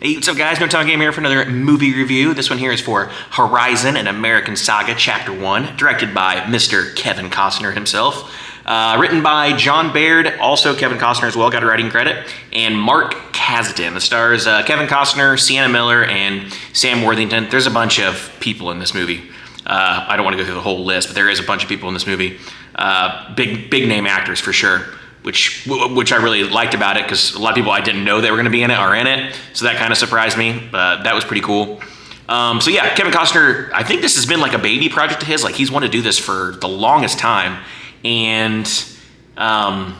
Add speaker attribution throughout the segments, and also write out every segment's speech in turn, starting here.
Speaker 1: Hey, what's up guys? No Time Game here for another movie review. This one here is for Horizon, an American Saga, Chapter 1, directed by Mr. Kevin Costner himself. Written by John Baird, also Kevin Costner as well, got a writing credit, and Mark Kasdan. The stars Kevin Costner, Sienna Miller, and Sam Worthington. There's a bunch of people in this movie. I don't want to go through the whole list, but there is a bunch of people in this movie. Big name actors for sure. Which I really liked about it, because a lot of people I didn't know they were going to be in it are in it, so that kind of surprised me. That was pretty cool. So yeah, Kevin Costner, I think this has been like a baby project of his. Like, he's wanted to do this for the longest time, and I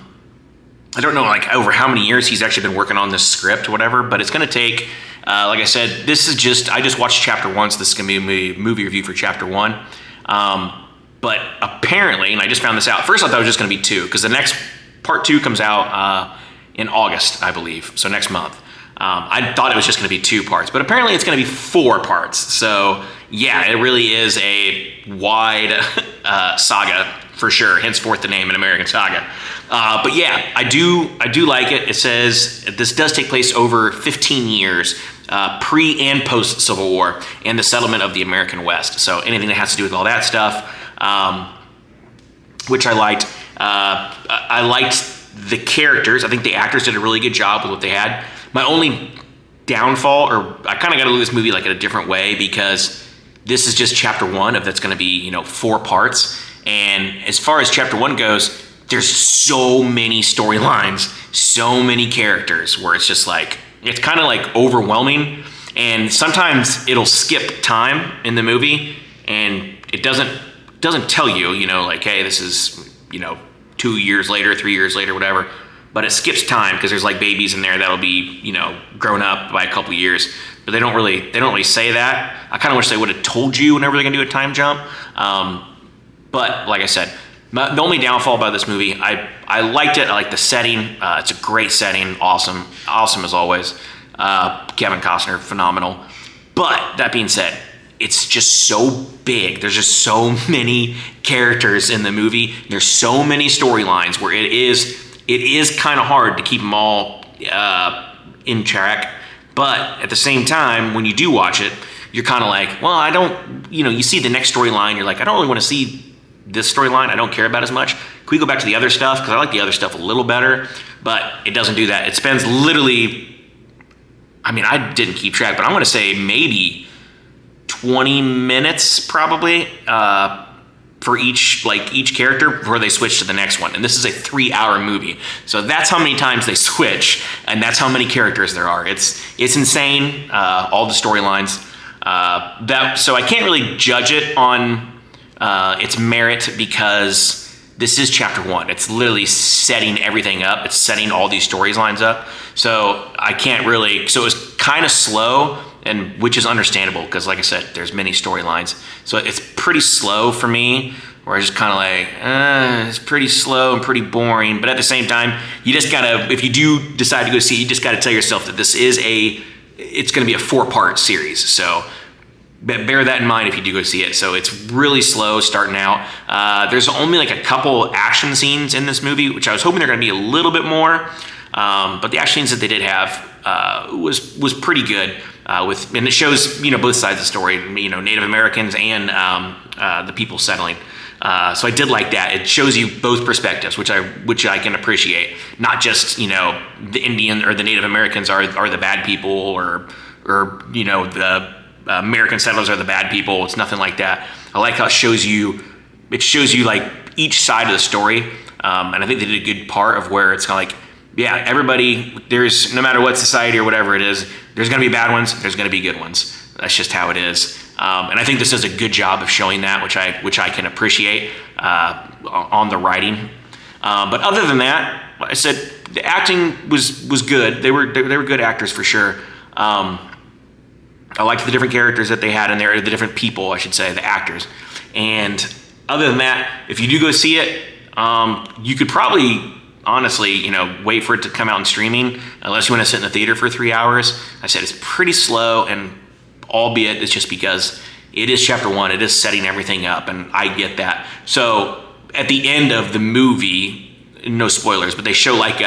Speaker 1: don't know like over how many years he's actually been working on this script or whatever, but it's going to take, like I said, I just watched Chapter 1, so this is going to be a movie review for Chapter 1. But apparently, and I just found this out, first I thought it was just going to be 2, because the next Part 2 comes out in August, I believe, so next month. I thought it was just going to be 2 parts, but apparently it's going to be 4 parts. So yeah, it really is a wide saga for sure. Henceforth, the name, an American Saga. But yeah, I do like it. It says this does take place over 15 years, pre and post Civil War, and the settlement of the American West. So anything that has to do with all that stuff, which I liked. I liked the characters. I think the actors did a really good job with what they had. My only downfall, or I kind of got to look at this movie like in a different way, because this is just Chapter 1 of that's going to be 4 parts. And as far as Chapter 1 goes, there's so many storylines, so many characters, where it's just like, it's kind of like overwhelming. And sometimes it'll skip time in the movie, and it doesn't tell you, like, hey, this is 2 years later, 3 years later, whatever. But it skips time because there's like babies in there that'll be, grown up by a couple years. But they don't really say that. I kind of wish they would have told you whenever they're gonna do a time jump. But like I said, the only downfall about this movie, I liked it. I like the setting. It's a great setting. Awesome as always. Kevin Costner, phenomenal. But that being said, it's just so big. There's just so many characters in the movie. There's so many storylines where it is kind of hard to keep them all in track. But at the same time, when you do watch it, you're kind of like, well, I don't, you see the next storyline. You're like, I don't really want to see this storyline. I don't care about as much. Can we go back to the other stuff? Because I like the other stuff a little better. But it doesn't do that. It spends literally, I didn't keep track, but I'm going to say maybe 20 minutes probably for each character before they switch to the next one. And this is a 3-hour movie. So that's how many times they switch, and that's how many characters there are. It's insane, all the storylines. So I can't really judge it on its merit, because this is Chapter 1. It's literally setting everything up. It's setting all these storylines up. So I can't really, so it was kind of slow, and which is understandable, because like I said, there's many storylines. So it's pretty slow for me, where I just kind of like, it's pretty slow and pretty boring. But at the same time, you just gotta, if you do decide to go see it, you just gotta tell yourself that this is it's gonna be a 4-part series. So bear that in mind if you do go see it. So it's really slow starting out. There's only like a couple action scenes in this movie, which I was hoping they're gonna be a little bit more. But the action scenes that they did have was pretty good. And it shows both sides of the story, Native Americans and the people settling. So I did like that. It shows you both perspectives, which I can appreciate. Not just the Indian or the Native Americans are the bad people, or the American settlers are the bad people. It's nothing like that. I like how it shows you like each side of the story, and I think they did a good part of where it's kind of like, yeah, everybody, there's, no matter what society or whatever it is, there's going to be bad ones, there's going to be good ones. That's just how it is. And I think this does a good job of showing that, which I can appreciate on the writing. But other than that, like I said, the acting was good. They were good actors for sure. I liked the different characters that they had in there, the different people, I should say, the actors. And other than that, if you do go see it, you could probably, honestly, wait for it to come out in streaming, unless you want to sit in the theater for 3 hours. I said it's pretty slow, and albeit it's just because it is Chapter 1, it is setting everything up, and I get that. So at the end of the movie, no spoilers, but they show like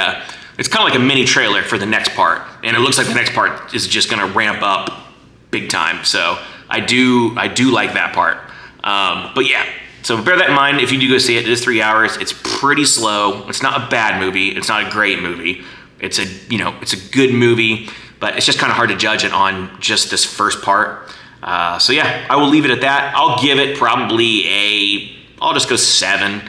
Speaker 1: it's kind of like a mini trailer for the next part, and it looks like the next part is just going to ramp up big time. So I do like that part. But yeah, so bear that in mind if you do go see it. It is 3 hours. It's pretty slow. It's not a bad movie. It's not a great movie. It's a good movie, but it's just kind of hard to judge it on just this first part. So yeah, I will leave it at that. I'll give it probably I'll just go 7,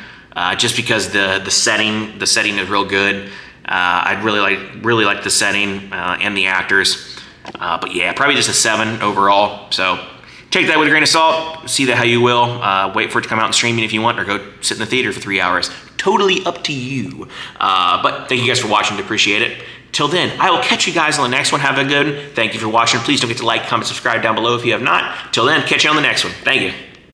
Speaker 1: just because the setting is real good. I'd really like the setting and the actors. But yeah, probably just a 7 overall. So take that with a grain of salt. See that how you will. Wait for it to come out and streaming if you want, or go sit in the theater for 3 hours. Totally up to you. But thank you guys for watching. Appreciate it. Till then, I will catch you guys on the next one. Have a good one. Thank you for watching. Please don't forget to like, comment, subscribe down below if you have not. Till then, catch you on the next one. Thank you.